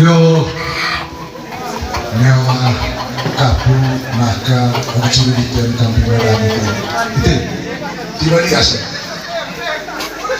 Yo nyawa kapu maka ucuri dikian kami berani itu tiba di asa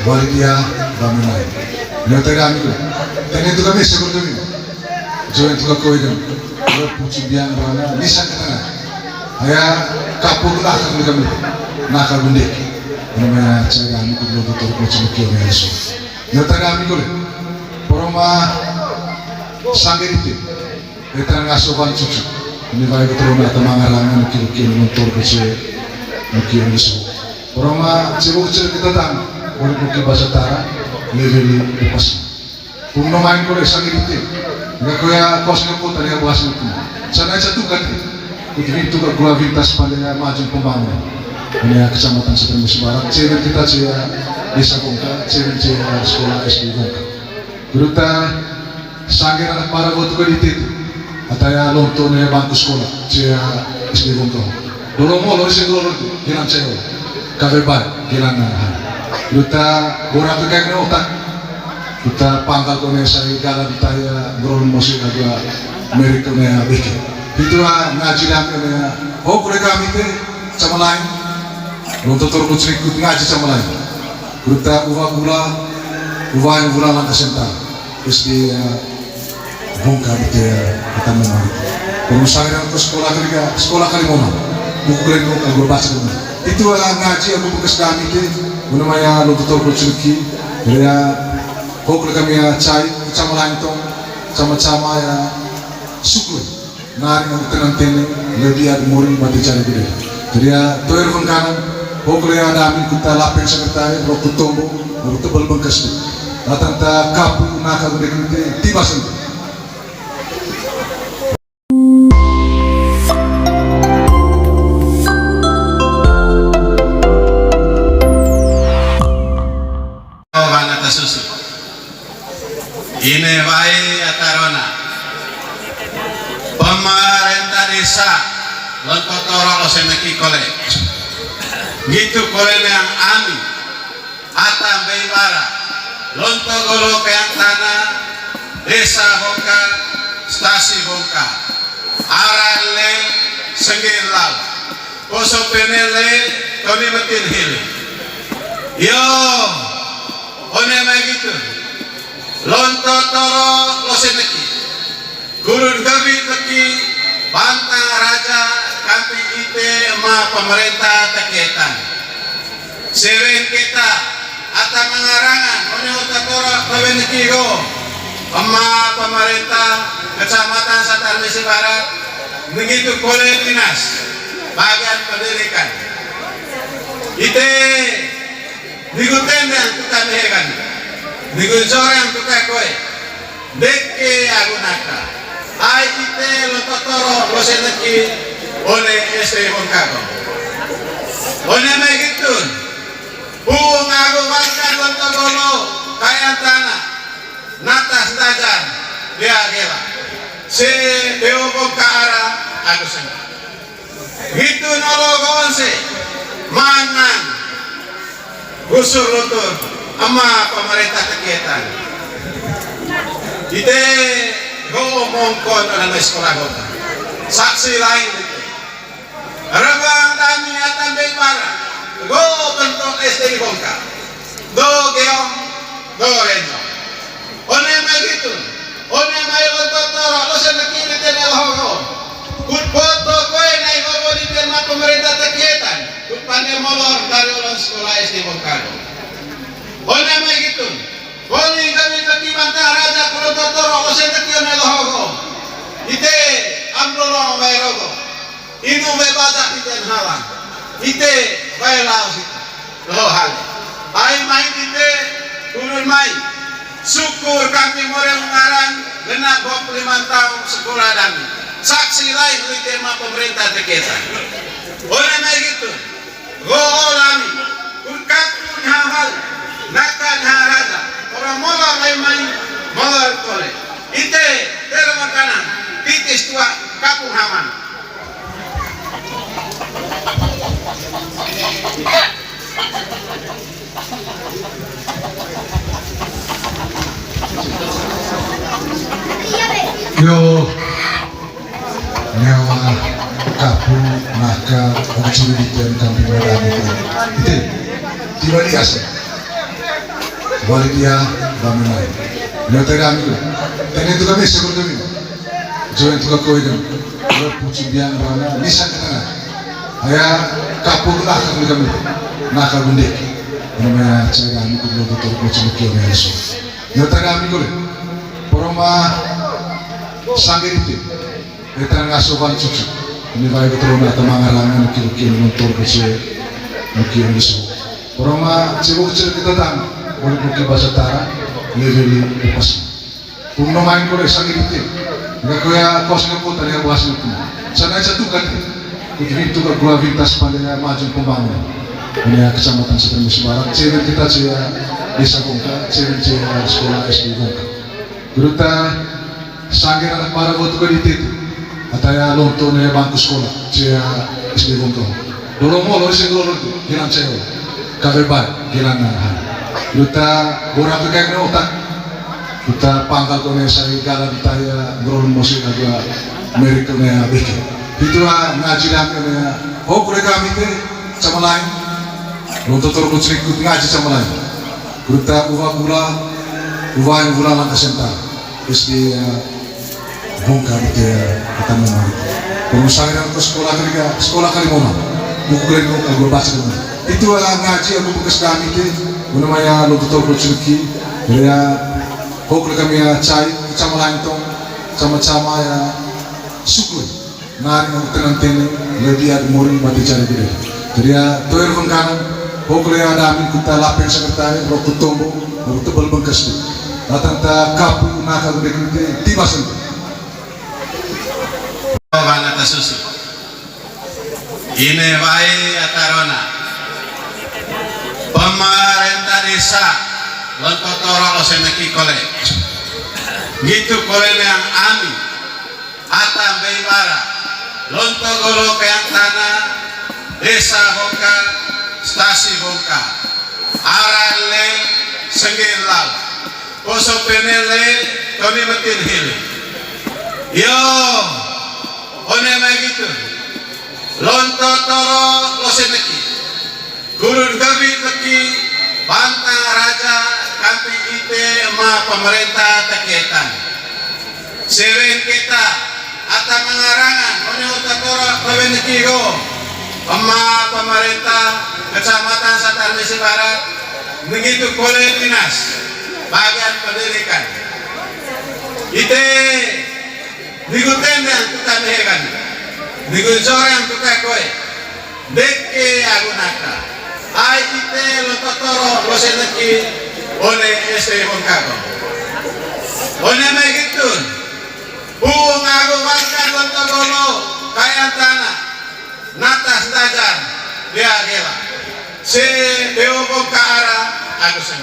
wali dia bangunai nyata kami tu dan itu kami seperti ini join tu kau itu kalau puji biang mana bisa kita ayah kapu nak kami nak benda namanya cara kami tu betul puji kian Yesu nyata kami tu poroma sangger itu kita ngasuhan cucu ini baik keturunan atau mangarangan mungkin mentor kecil mungkin Yesu poroma cibuk kecil kita tang boleh mungkin bahasa Tara lebih lepas pun main boleh sangger itu nggak kaya kosnya pun tadi bahasa itu sana satu kan itu ke gua vintas pada maju pembangunan ini kecamatan Setermus Barat cewek kita cewek desa Bongka cewek sekolah SD Bongka beruta sangger anak para waktu ke itu ataya lontone bangku sekolah cia SD Bongka dulu mau lo isi dulu hilang cewek kafe bar hilang beruta orang ke kayak otak kita pangkal kone saya galan taya grown musik agak merik kone bikin itu ngaji kami oh mereka kami ke sama lain untuk terus ikut ngaji sama lain beruta ubah yang gula langkah sental terus di Bongka itu kita memang pengusaha yang ke sekolah kali mana buku kalian gue baca itu ngaji aku bekas kami ke namanya lo betul ceriki dia kok kami cai sama lain tong sama-sama ya syukur nari yang tenang lebih ada murid mati cari gede jadi ya toer kanan kok kalian ada amin kita lapeng sekretari waktu tombo waktu tebal bengkas datang ta kapu nakal gede tiba sendiri ini wae atarona pemerintah desa lontotoro loseneki kole gitu kole yang ami atam beibara lontogolo kayang tanah desa Bongka stasi Bongka arale senggir lau poso penele toni metin hili yo one mai gitu lonto toro loseneki gurun gabi teki bantang raja kamping ite ma pemerintah teketan seren kita atau mengarangan onyo toro loseneki go ma pemerintah kecamatan Setermus Barat begitu kole dinas bagian pendidikan ite diguten yang kita mehekan Nigun sorang tuka koe deke agunaka ai ite lototoro loseneki oleh SD Bongka oleh begitu buung agu bahkan lontogolo kayan tanah natas dajar dia gela se deo Bongka ara aku sana gitu nologon se mangan gusur lutur ama pemerintah kegiatan ite ngomong kon dalam sekolah kota saksi lain itu rabang kami atan beibara go bentuk SD Bongka go geong go reno one begitu one mai lontotoro lo seneki tene loho kut foto koe nai gogo di tema pemerintah kegiatan kut pandai molor dari ulang sekolah SD Bongka oleh begitu, boleh kami bantah raja kalau totoro oseng kecil nelohogo, ite amrolo bayrogo, inu bebadak ite halang, ite baylaus ite, lohal, ay main ite turun main, syukur kami moreng ngarang, genap 25 tahun sekolah kami, saksi lain ite ma pemerintah teketan, oleh begitu, golami, kurkapun hal. Nakan haraja orang molar main molar kole ite dalam makanan titis tua kapung haman iya Yo nyawa kapu maka ucuridikan kami merani itu tiba di asal balik dia bangunai nyata kami tu dan itu kami seperti kami jangan tu kau itu kalau pucuk biang rana bisa kena ayah kapu belakang kami nakal bendek namanya cara kami tu betul pucuk kian esok nyata kami tu poroma sangat itu kita ngasuhan cucu ini baik betul atau mangarangan kiri motor kecil mungkin besok orang cibuk kecil kita tahu boleh mungkin bahasa Tara lebih lepas pun main boleh sakit itu nggak kaya kosnya pun tadi bahasa itu sana satu kan itu ke gua vintas pada maju pembangunan ini kecamatan Seperti Barat cewek kita cewek desa Bongka cewek sekolah SD Bongka beruta sanggir anak para buat ke itu ataya lonto ne bangku sekolah cia SD Bongko dolo mo lo sing lo hilang ceo kafe bar hilang nahan luta borang kayak ne otak luta pangkal ko ne sai gala ditaya grol musik agak mereka ne bikin itu ngaji kami ne oh kure kami te sama lain lonto terus ikut ngaji sama lain luta uwa gula langkah sentar SD Bongka itu kita memang kalau saya ke sekolah kali mana buku kali mau gue baca dulu itu ngaji aku bekas kami itu namanya lo betul berceriki ya kau kami ya cai sama langtong sama ya syukur nari yang tenang lebih ada murid mati cari gede jadi ya toer bengkanan kau ada amin kita lapeng sekretari lo kutombo lo tebal bengkas itu datang tak kapu nakal gede tiba sentuh Vanata susu ini baik atarona pemerintah desa lontotoro oseneki kole gitu kole yang ami atam beibara lontogolo yang tanah desa Bongka stasi Bongka arale senggir lau poso penele toni metin hili yo one gitu lonto toro loseneki gurun gabi teki pantang raja kampi ite ma pemerintah teketan seren kita ata mengarangan one lonto toro loseneki go ma pemerintah kecamatan Satar Mesi Barat begitu kole dinas bagian pendidikan ite Nigutin yang kita mehekan, nigusorang kita koi, deke agunaka, ai ite lototoro loseneki oleh SD Bongka, oleh megitun, buang agu warga lotogolo kaya tanah, natas dajar dia gela, se Dewa Bongka arah agu sen,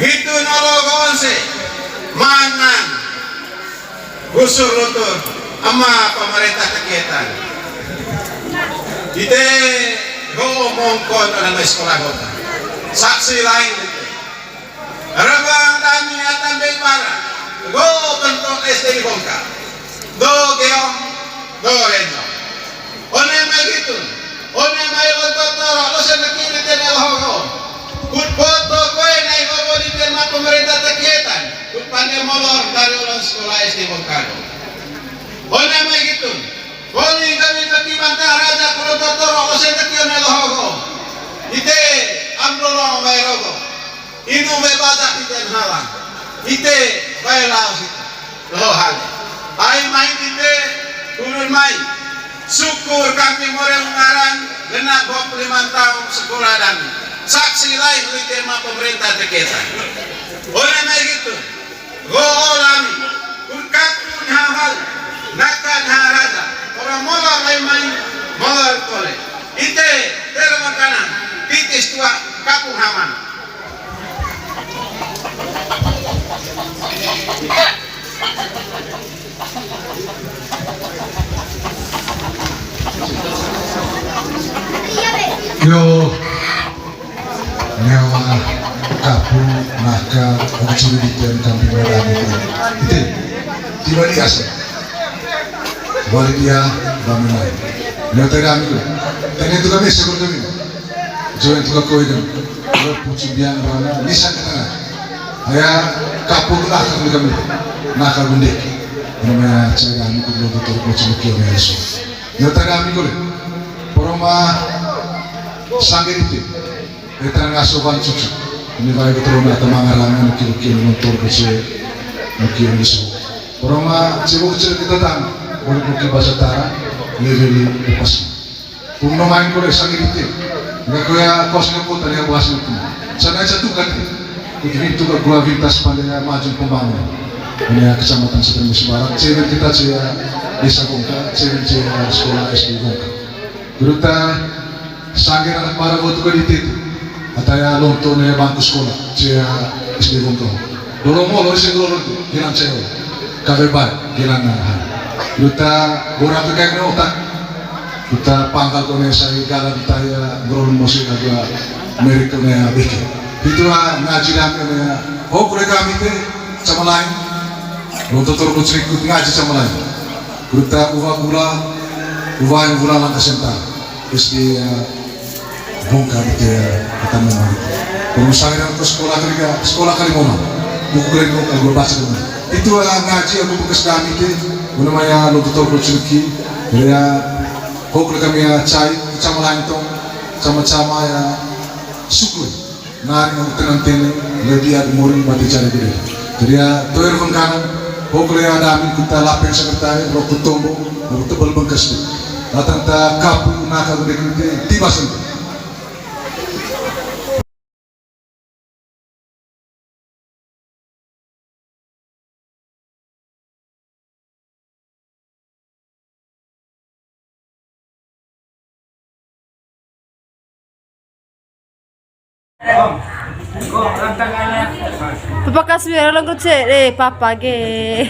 gitu nologon se, mangan. Gusur lutur ama pemerintah kegiatan ite ngomong kon dalam sekolah kota saksi lain itu rabang kami atan beipara go bentuk SD Bongka go geong go renjo one begitu one mai lontotoro lo seneki di tenel hogo kut foto koe nai hogo di tema pemerintah kegiatan pandai molor dari ulang sekolah SD Bongka. Boleh mai gitu. Boleh kami teki bantah raja kulo totoro osen teki onel hogo. Ite amrolo mai rogo. Inu me baca iten halang. Ite bae laos itu. Lohan. Ai main ite turun mai. Syukur kami more mengarang genap 25 tahun sekolah kami. Saksi lain di tema pemerintah teketan. Boleh mai gitu. Golami, kurkatun hal, nakan haraja, orang molar main molar kole. Ite termakanan, titis tua kapung haman. Yo nyawa kapu maka ucuridikan kami merani itu tiba di Asia. Walidia Baminai. Nyata kami tu. Tanya tu kami sekolah kami. Join tu kau itu. Kalau puji biang rana, bisa kita. Ayah kapur lah kami. Nakal bundek. Namanya cara kami tu betul puji kian Yesus. Nyata kami tu. Poroma sanggit itu. Kita ngasuhan cucu. Ini baik betul nak temangarangan kiri motor kecil. Mungkin Yesus. Poroma cibuk kita tang. Boleh buki bahasa Tara, lili lepas. Puno main kore sangi itu, nggak kaya kos ngepot tadi yang bahas itu. Sana satu kan, itu ke gua vintas pandai maju pembangunan. Ini kecamatan Setemus Barat. Cewek kita cia desa Bongka, cewek cia sekolah SD Bongka. Beruta sangi anak para buat ke itu. Ataya lontone bangku sekolah cia SD Bongka. Dorong mau lori senggol itu, hilang cewek. Kabebar, hilang nah. Kita borang kayak otak, kita pangkal kone saya galan taya berolong musik agak Amerika nih bikin. Itulah ngaji kami nih. Oh boleh kami teh sama lain. Untuk terus ikut ngaji sama lain. Kita ubah yang gula langkah sentar. Terus di Bongka itu kita mau. Kalau saya ke sekolah kali mau. Buku kali mau kalau baca dulu. Itulah ngaji aku bekas kami teh. Namanya lo betul berceriki, ya, kau kami ya cai, sama langtong, sama-sama ya syukur. Nari yang tenang-tenang, lebih ada murid mati cari gede. Jadi ya, toer bengkanan, kau ya ada amin kita lapeng sekretari, lo kutombo, lo tebal bengkas. Datang ta kapu nakal gede tiba sentuh. Papa Kasmir lang kutse, papa ge.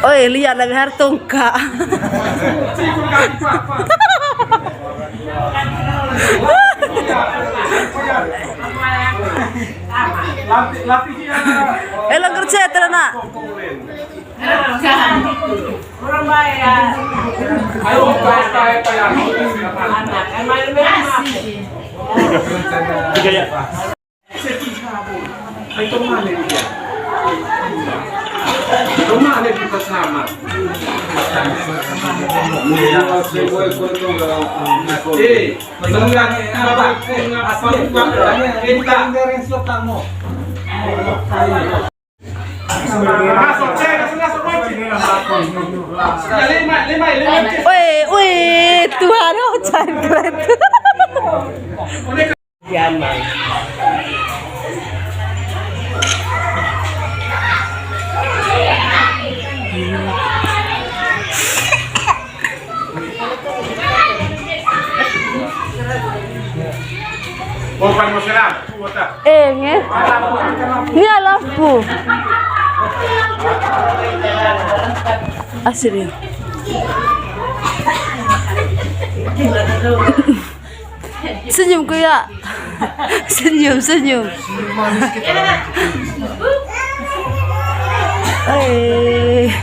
Oi, lihat lagi hartung kak. Lang kutse terana. Orang bayar. Ayo bayar. Anak, Itu mana kita sama? Wih, Tuhan hujan keren. Ini lampu. Asli. Senyum kuya. Senyum. Eh.